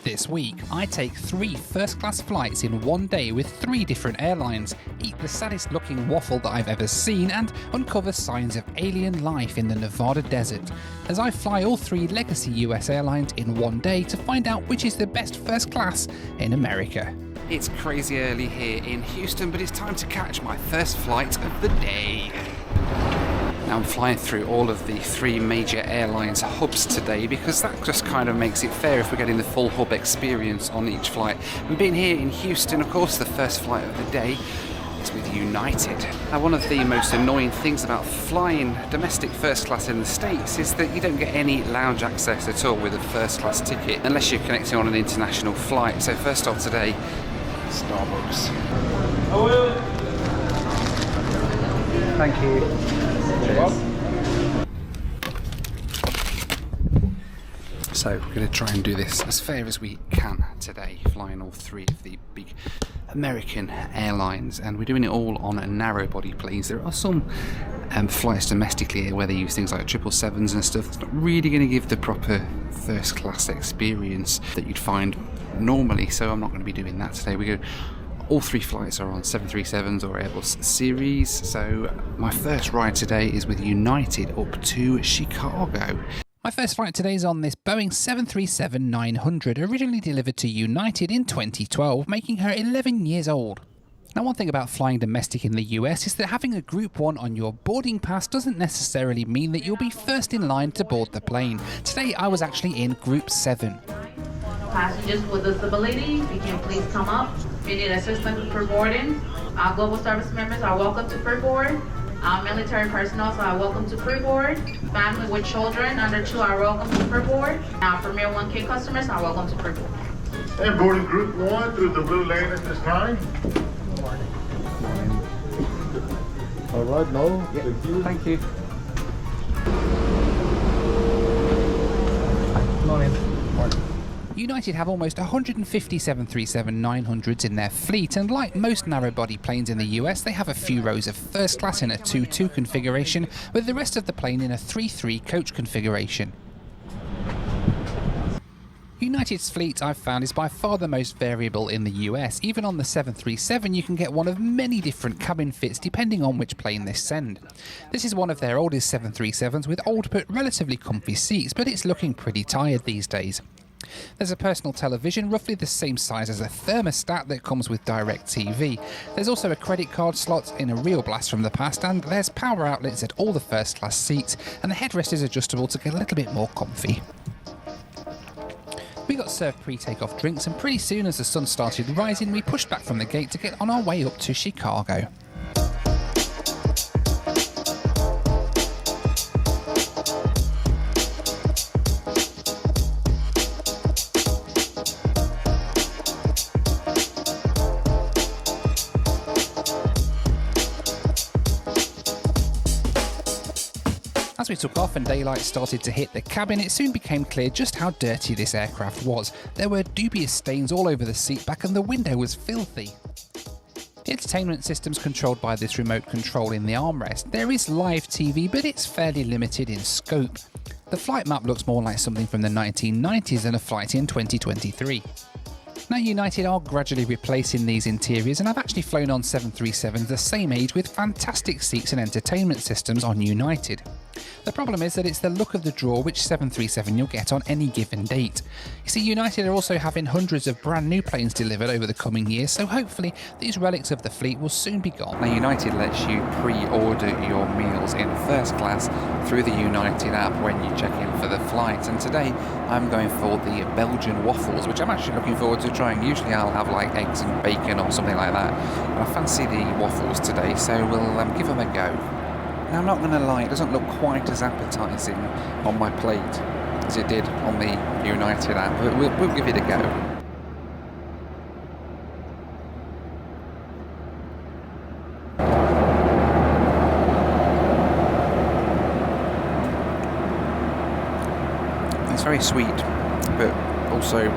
This week, I take 3 first-class flights in one day with 3 different airlines, eat the saddest-looking waffle that I've ever seen, and uncover signs of alien life in the Nevada desert, as I fly all 3 legacy US airlines in one day to find out which is the best first class in America. It's crazy early here in Houston, but it's time to catch my first flight of the day. Now I'm flying through all of the 3 major airlines hubs today because that just kind of makes it fair if we're getting the full hub experience on each flight. We've been here in Houston, of course, the first flight of the day is with United. Now one of the most annoying things about flying domestic first class in the States is that you don't get any lounge access at all with a first class ticket unless you're connecting on an international flight. So first off today, Starbucks. Thank you. So we're going to try and do this as fair as we can today, flying all 3 of the big American airlines, and we're doing it all on narrow body planes. There are some flights domestically where they use things like 777s and stuff. It's not really going to give the proper first class experience that you'd find normally, so I'm not going to be doing that today. We go. All 3 flights are on 737s or Airbus series, so my first ride today is with United up to Chicago. My first flight today is on this Boeing 737-900, originally delivered to United in 2012, making her 11 years old. Now, one thing about flying domestic in the US is that having a Group 1 on your boarding pass doesn't necessarily mean that you'll be first in line to board the plane. Today I was actually in Group 7. Passengers with disabilities, you can please come up. If you need assistance with pre-boarding, our global service members are welcome to pre-board. Our military personnel are welcome to pre-board. Family with children under 2 are welcome to pre-board. Our Premier 1K customers are welcome to pre-board. And boarding Group 1 through the blue lane at this time. All right, Noel. Thank you. Thank you. Morning. United have almost 150 737-900s in their fleet, and like most narrow-body planes in the US, they have a few rows of first class in a 2-2 configuration, with the rest of the plane in a 3-3 coach configuration. United's fleet, I've found, is by far the most variable in the US. Even on the 737, you can get one of many different cabin fits depending on which plane they send. This is one of their oldest 737s with old but relatively comfy seats, but it's looking pretty tired these days. There's a personal television roughly the same size as a thermostat that comes with DirecTV. There's also a credit card slot in a real blast from the past, and there's power outlets at all the first class seats, and the headrest is adjustable to get a little bit more comfy. We got served pre-takeoff drinks, and pretty soon as the sun started rising, we pushed back from the gate to get on our way up to Chicago. As we took off and daylight started to hit the cabin, it soon became clear just how dirty this aircraft was. There were dubious stains all over the seatback and the window was filthy. The entertainment system's controlled by this remote control in the armrest. There is live TV, but it's fairly limited in scope. The flight map looks more like something from the 1990s than a flight in 2023. Now, United are gradually replacing these interiors, and I've actually flown on 737s the same age with fantastic seats and entertainment systems on United. The problem is that it's the look of the draw which 737 you'll get on any given date. You see, United are also having hundreds of brand new planes delivered over the coming years, so hopefully these relics of the fleet will soon be gone. Now United lets you pre-order your meals in first class through the United app when you check in for the flight, and today I'm going for the Belgian waffles, which I'm actually looking forward to trying. Usually I'll have like eggs and bacon or something like that, but I fancy the waffles today, so we'll give them a go. Now, I'm not going to lie, it doesn't look quite as appetising on my plate as it did on the United app, but we'll give it a go. It's very sweet, but also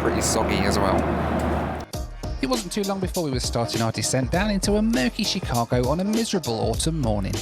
pretty soggy as well. It wasn't too long before we were starting our descent down into a murky Chicago on a miserable autumn morning.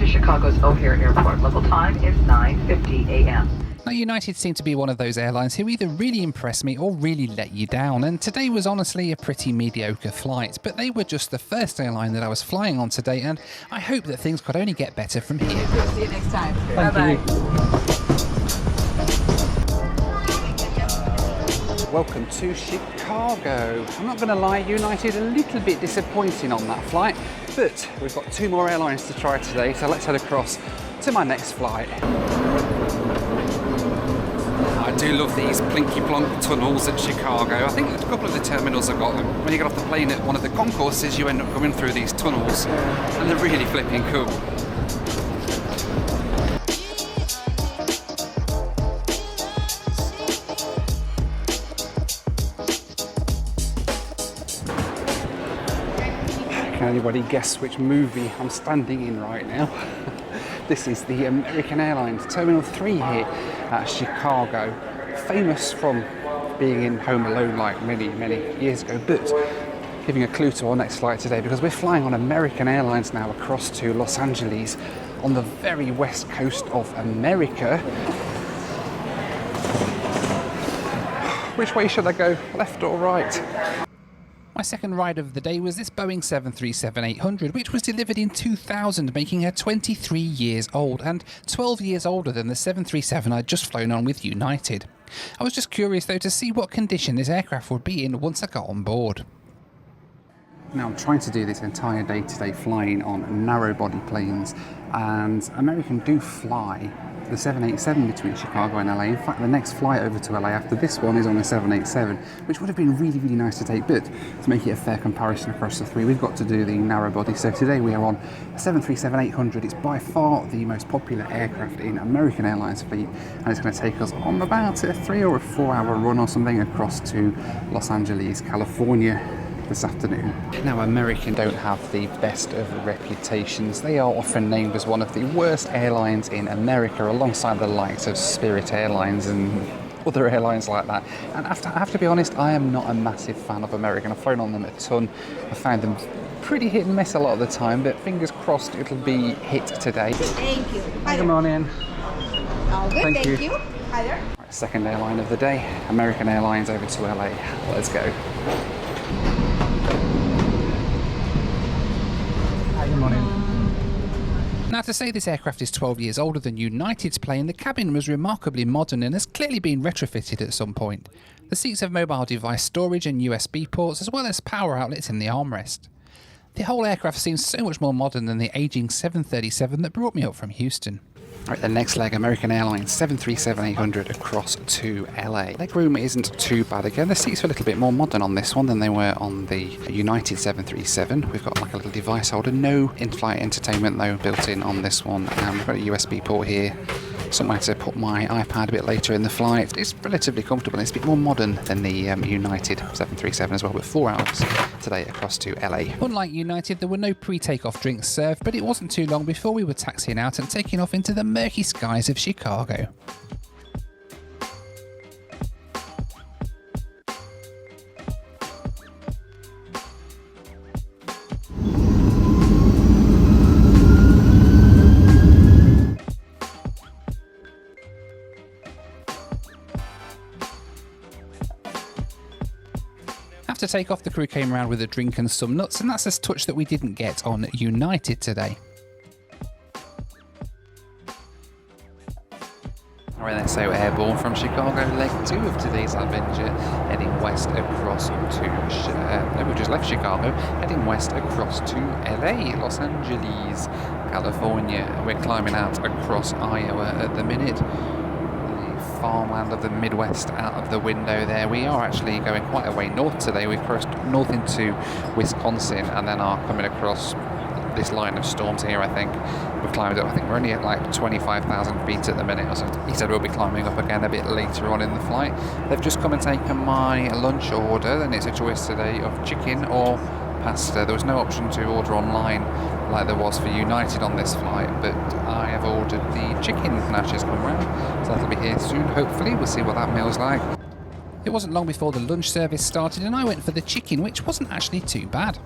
to Chicago's O'Hare Airport. Local time is 9:50 a.m. Now, United seem to be one of those airlines who either really impress me or really let you down, and today was honestly a pretty mediocre flight, but they were just the first airline that I was flying on today, and I hope that things could only get better from here. See you next time. Thank you. Welcome to Chicago. I'm not going to lie, United a little bit disappointing on that flight, but we've got 2 more airlines to try today, so let's head across to my next flight. I do love these plinky-plonk tunnels at Chicago. I think a couple of the terminals have got them. When you get off the plane at one of the concourses, you end up going through these tunnels, and they're really flipping cool. Can anybody guess which movie I'm standing in right now? This is the American Airlines Terminal 3 here at Chicago. Famous from being in Home Alone like many years ago, but giving a clue to our next flight today because we're flying on American Airlines now across to Los Angeles on the very west coast of America. Which way should I go, left or right? My second ride of the day was this Boeing 737-800, which was delivered in 2000, making her 23 years old and 12 years older than the 737 I'd just flown on with United. I was just curious though to see what condition this aircraft would be in once I got on board. Now I'm trying to do this entire day today flying on narrow body planes, and American do fly the 787 between Chicago and LA. In fact, the next flight over to LA after this one is on a 787, which would have been really nice to take, but to make it a fair comparison across the 3, we've got to do the narrow body. So today we are on a 737-800. It's by far the most popular aircraft in American Airlines fleet, and it's going to take us on about a 3 or 4 hour run or something across to Los Angeles, California this afternoon. Now, American don't have the best of reputations. They are often named as one of the worst airlines in America, alongside the likes of Spirit Airlines and other airlines like that. And I have to be honest, I am not a massive fan of American. I've flown on them a ton. I found them pretty hit and miss a lot of the time, but fingers crossed it'll be hit today. Thank you. Hi Come there. on in. All good, Thank thank you. you. Hi there. Right, second airline of the day, American Airlines over to LA. Let's go. Good morning. Now, to say this aircraft is 12 years older than United's plane, the cabin was remarkably modern and has clearly been retrofitted at some point. The seats have mobile device storage and USB ports, as well as power outlets in the armrest. The whole aircraft seems so much more modern than the ageing 737 that brought me up from Houston. Right, the next leg, American Airlines 737-800 across to LA. Legroom isn't too bad again. The seats are a little bit more modern on this one than they were on the United 737. We've got like a little device holder. No in-flight entertainment though built in on this one. And we've got a USB port here. Somewhere to put my iPad a bit later in the flight. It's relatively comfortable. It's a bit more modern than the United 737 as well, with 4 hours today across to LA. Unlike United, there were no pre-takeoff drinks served, but it wasn't too long before we were taxiing out and taking off into the murky skies of Chicago. After takeoff, the crew came around with a drink and some nuts, and that's a touch that we didn't get on United today. Alright then, so airborne from Chicago, leg 2 of today's adventure, heading west across to, we just left Chicago, heading west across to LA, Los Angeles, California. We're climbing out across Iowa at the minute. Farmland of the Midwest out of the window there. We are actually going quite a way north today. We've crossed north into Wisconsin and then are coming across this line of storms here, I think. We've climbed up, I think we're only at like 25,000 feet at the minute or something. He said we'll be climbing up again a bit later on in the flight. They've just come and taken my lunch order, and it's a choice today of chicken or pasta. There was no option to order online like there was for United on this flight, but I have ordered the chicken now she's come round, so that'll be here soon, hopefully. We'll see what that meal's like. It wasn't long before the lunch service started and I went for the chicken, which wasn't actually too bad.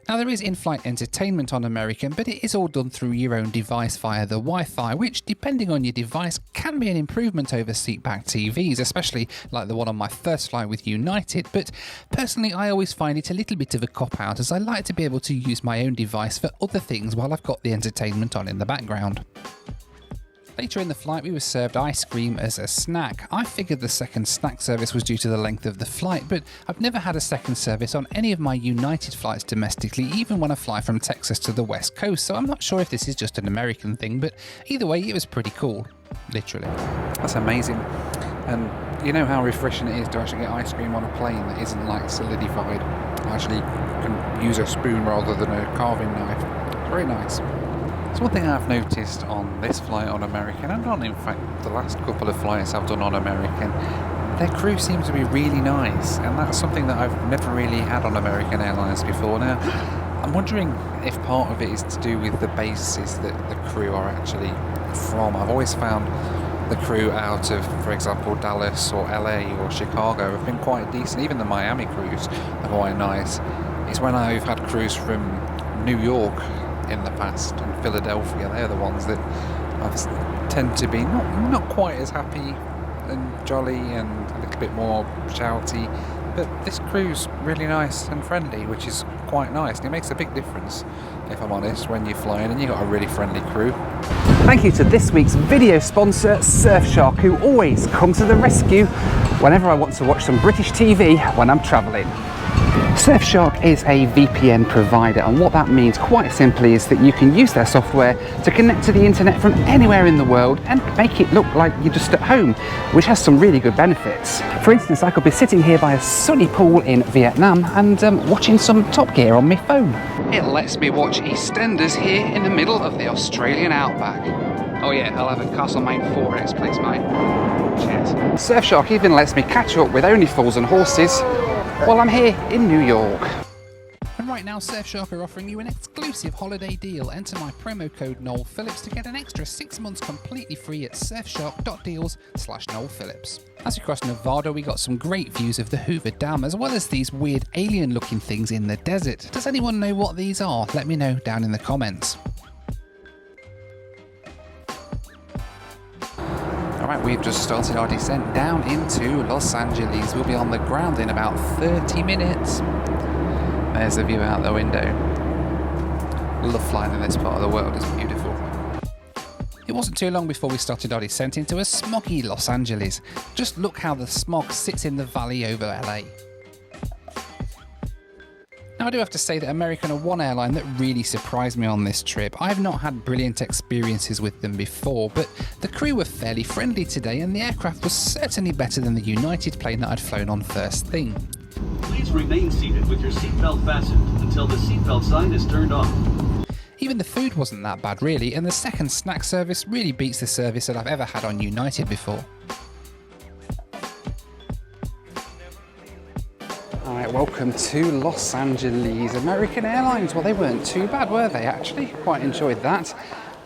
Now there is in-flight entertainment on American, but it is all done through your own device via the Wi-Fi, which depending on your device can be an improvement over seatback TVs, especially like the one on my first flight with United, but personally I always find it a little bit of a cop-out as I like to be able to use my own device for other things while I've got the entertainment on in the background. Later in the flight we were served ice cream as a snack. I figured the second snack service was due to the length of the flight, but I've never had a second service on any of my United flights domestically, even when I fly from Texas to the West Coast, so I'm not sure if this is just an American thing, but either way it was pretty cool. Literally. That's amazing. And you know how refreshing it is to actually get ice cream on a plane that isn't like solidified. I actually can use a spoon rather than a carving knife. It's very nice. So one thing I've noticed on this flight on American, and on in fact the last couple of flights I've done on American, their crew seems to be really nice, and that's something that I've never really had on American Airlines before. Now, I'm wondering if part of it is to do with the bases that the crew are actually from. I've always found the crew out of, for example, Dallas or LA or Chicago have been quite decent. Even the Miami crews are quite nice. It's when I've had crews from New York in the past and Philadelphia, they're the ones that I tend to be not quite as happy and jolly and a little bit more shouty, but this crew's really nice and friendly, which is quite nice, and it makes a big difference, if I'm honest, when you're flying and you've got a really friendly crew. Thank you to this week's video sponsor, Surfshark, who always come to the rescue whenever I want to watch some British TV when I'm travelling. Surfshark is a VPN provider, and what that means quite simply is that you can use their software to connect to the internet from anywhere in the world and make it look like you're just at home, which has some really good benefits. For instance, I could be sitting here by a sunny pool in Vietnam and watching some Top Gear on my phone. It lets me watch EastEnders here in the middle of the Australian outback. Oh yeah, I'll have a Castlemaine 4X please mate. Cheers. Surfshark even lets me catch up with Only Fools and Horses while I'm here in New York. And right now Surfshark are offering you an exclusive holiday deal. Enter my promo code Noel Phillips to get an extra 6 months completely free at surfshark.deals/Noel Phillips. As we crossed Nevada we got some great views of the Hoover Dam, as well as these weird alien looking things in the desert. Does anyone know what these are? Let me know down in the comments. Alright, we've just started our descent down into Los Angeles. We'll be on the ground in about 30 minutes. There's a view out the window. Love flying in this part of the world, it's beautiful. It wasn't too long before we started our descent into a smoggy Los Angeles. Just look how the smog sits in the valley over LA. Now I do have to say that American are one airline that really surprised me on this trip. I've not had brilliant experiences with them before, but the crew were fairly friendly today and the aircraft was certainly better than the United plane that I'd flown on first thing. Please remain seated with your seatbelt fastened until the seatbelt sign is turned on. Even the food wasn't that bad really, and the second snack service really beats the service that I've ever had on United before. Alright, welcome to Los Angeles. American Airlines, well they weren't too bad were they actually? Quite enjoyed that.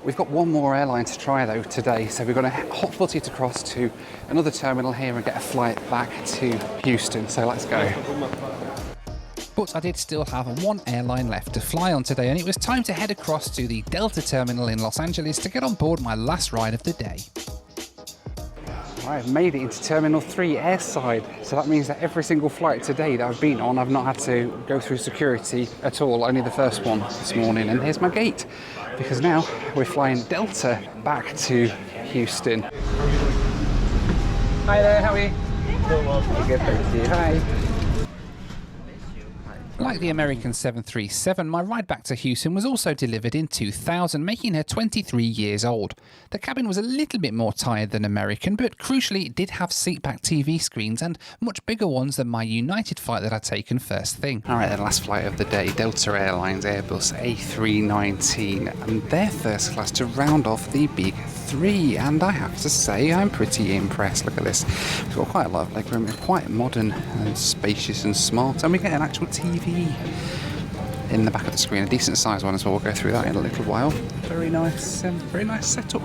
We've got one more airline to try though today, so we're going to hot-foot it across to another terminal here and get a flight back to Houston, so let's go. But I did still have one airline left to fly on today, and it was time to head across to the Delta terminal in Los Angeles to get on board my last ride of the day. I've made it into Terminal 3 airside, so that means that every single flight today that I've been on, I've not had to go through security at all, only the first one this morning. And here's my gate, because now we're flying Delta back to Houston. Hi there, how are you? Good, thank you. Hi. Like the American 737, my ride back to Houston was also delivered in 2000, making her 23 years old. The cabin was a little bit more tired than American, but crucially it did have seatback TV screens and much bigger ones than my United flight that I'd taken first thing. Alright, the last flight of the day, Delta Airlines Airbus A319, and their first class to round off the big three, and I have to say I'm pretty impressed. Look at this, we've got quite a lot of legroom, it's quite modern and spacious and smart, and we get an actual TV in the back of the screen, a decent sized one as well. We'll go through that in a little while. Very nice setup,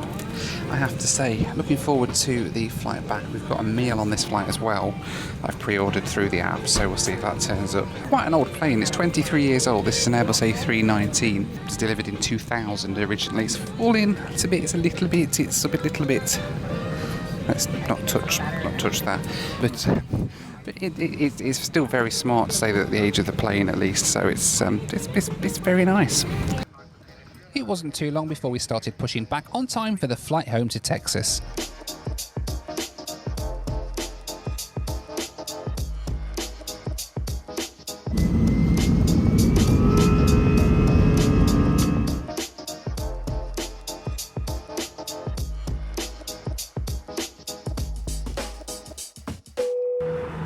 I have to say. Looking forward to the flight back. We've got a meal on this flight as well. I've pre-ordered through the app, so we'll see if that turns up. Quite an old plane. It's 23 years old. This is an Airbus A319. It was delivered in 2000 originally. It's falling a bit. It's a little bit. Let's not touch that. But it's still very smart to say that the age of the plane, at least. So it's very nice. It wasn't too long before we started pushing back on time for the flight home to Texas.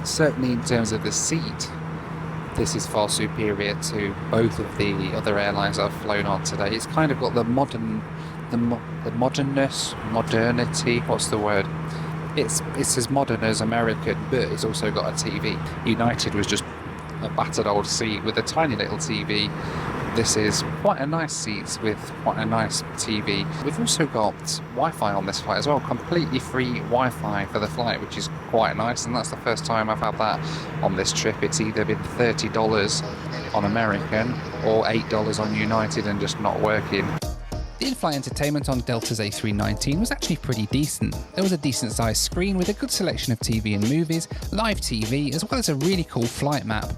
Certainly in terms of the seat, this is far superior to both of the other airlines I've flown on today. It's kind of got the modernity, what's the word? It's as modern as American, but it's also got a TV. United was just a battered old seat with a tiny little TV. This is quite a nice seat with quite a nice TV. We've also got Wi-Fi on this flight as well, completely free Wi-Fi for the flight, which is quite nice, and that's the first time I've had that on this trip. It's either been $30 on American or $8 on United and just not working. The in-flight entertainment on Delta's A319 was actually pretty decent. There was a decent sized screen with a good selection of TV and movies, live TV, as well as a really cool flight map.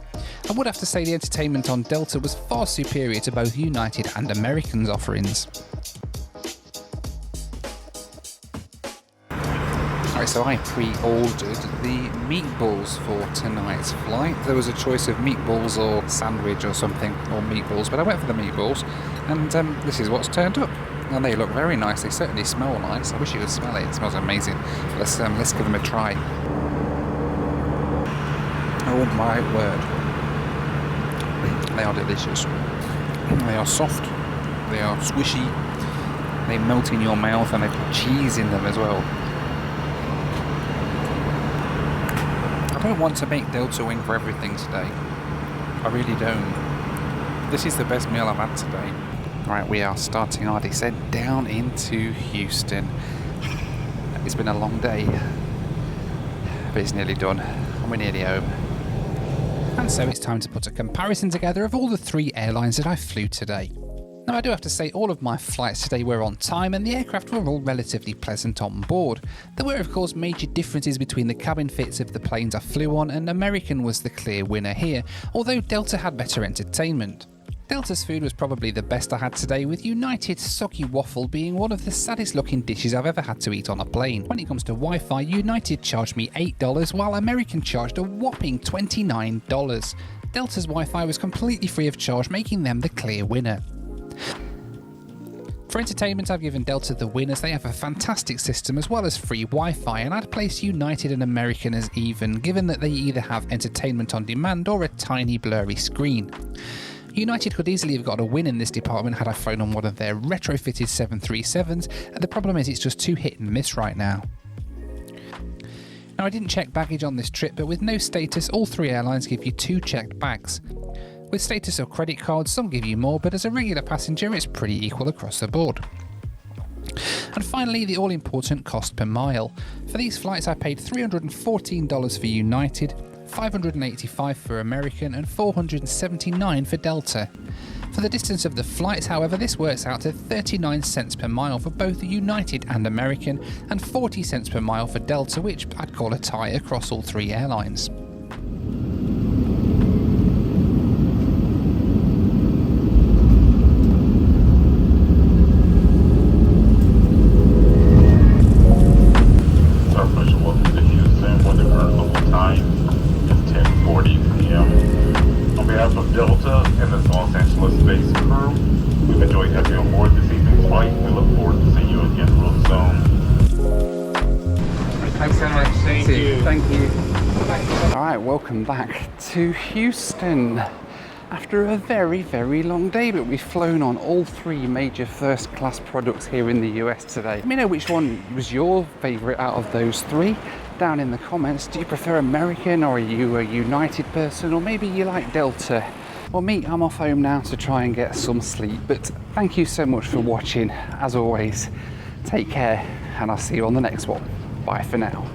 I would have to say the entertainment on Delta was far superior to both United and American's offerings. Alright, so I pre-ordered the meatballs for tonight's flight. There was a choice of meatballs or sandwich or something, or meatballs, but I went for the meatballs, and this is what's turned up. And they look very nice, they certainly smell nice. I wish you could smell it, it smells amazing. Let's give them a try. Oh my word. They are delicious. They are soft, they are squishy, they melt in your mouth, and they put cheese in them as well. I don't want to make Delta win for everything today. I really don't. This is the best meal I've had today. Right, we are starting our descent down into Houston. It's been a long day, but it's nearly done, and we're nearly home. And so it's time to put a comparison together of all the three airlines that I flew today. Now I do have to say all of my flights today were on time and the aircraft were all relatively pleasant on board. There were of course major differences between the cabin fits of the planes I flew on, and American was the clear winner here, although Delta had better entertainment. Delta's food was probably the best I had today, with United's soggy waffle being one of the saddest looking dishes I've ever had to eat on a plane. When it comes to Wi-Fi, United charged me $8 while American charged a whopping $29. Delta's Wi-Fi was completely free of charge, making them the clear winner. For entertainment, I've given Delta the win as they have a fantastic system as well as free Wi-Fi, and I'd place United and American as even, given that they either have entertainment on demand or a tiny blurry screen. United could easily have got a win in this department had I flown on one of their retrofitted 737s, and the problem is it's just too hit and miss right now. Now I didn't check baggage on this trip, but with no status, all three airlines give you 2 checked bags. With status or credit cards, some give you more, but as a regular passenger it's pretty equal across the board. And finally, the all-important cost per mile. For these flights I paid $314 for United, $585 for American and $479 for Delta. For the distance of the flights, however, this works out to 39 cents per mile for both United and American, and 40 cents per mile for Delta, which I'd call a tie across all three airlines. Welcome back to Houston after a very long day, but we've flown on all three major first class products here in the US today. Let me know which one was your favourite out of those three down in the comments. Do you prefer American, or are you a United person, or maybe you like Delta? Well, me, I'm off home now to try and get some sleep, but thank you so much for watching. As always, take care, and I'll see you on the next one. Bye for now.